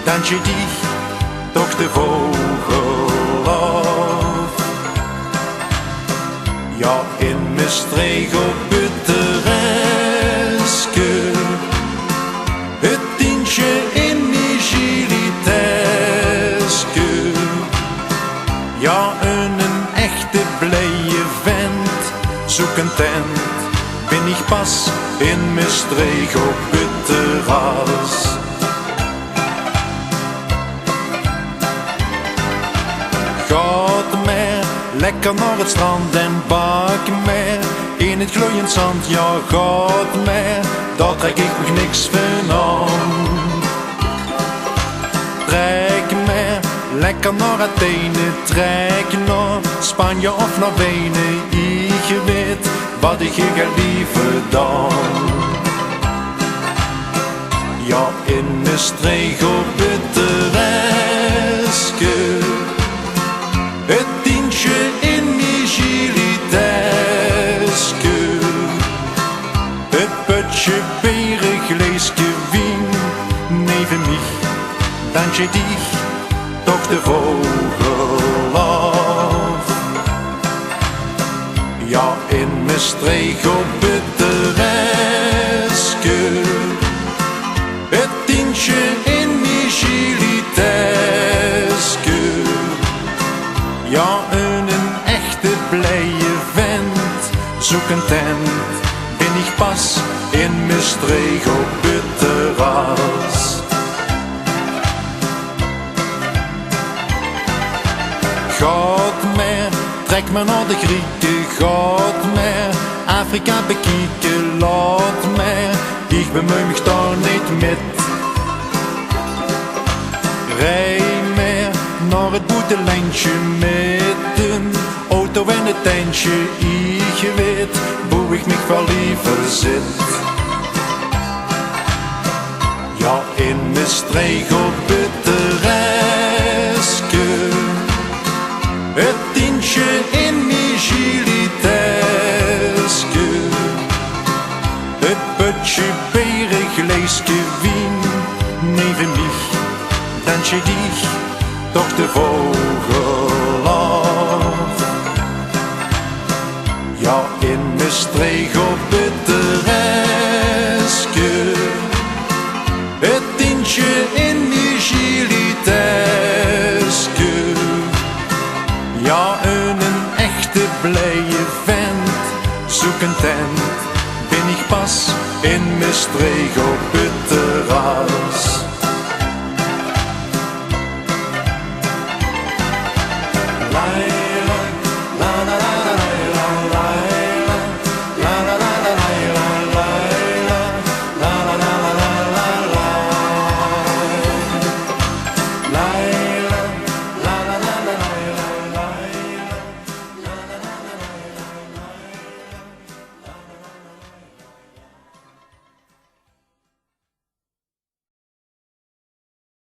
dans je dich toch de vogel af. Ja, in Maastricht op het terreske, het tientje in die giliteske. Ja, een echte blije vent, zoek een tent, ben ik pas in Maastricht op het terras. Gaat maar lekker naar het strand en bak maar in het gloeiend zand. Ja, gaat maar, daar trek ik nog niks van aan. Trek maar lekker naar Athene, trek naar Spanje of naar Wenen. Ik weet wat ik ga liever dan. Ja, in Maastricht op het terreske, het tientje in die giliteske, het putje berenglaaske wien, neven mich, dans je dich toch de vogel af. Ja, in Maastricht op het terreske, het tientje in die giliteske. Ja, een echte blije vent, zoek een tent, ben ik pas in Maastricht op het terras. Gaat maar, trek maar naar de Grieken, gaat maar Afrika bekijken, laat maar, ik bemoei mich daar niet met. Rij maar naar het boetelandje met een auto en een tentje, ik weet hoe ik mich wel liever zit. Ja, in Maastricht op het terreske, het tientje in die giliteske, het putje berenglaaske wien, neven mich, dans je dich toch de vogel af. Ja, in Maastricht op het terreske, het tientje in die giliteske. Ja, een echte blije vent, zoek een tent, ben ik pas in Maastricht op het terras.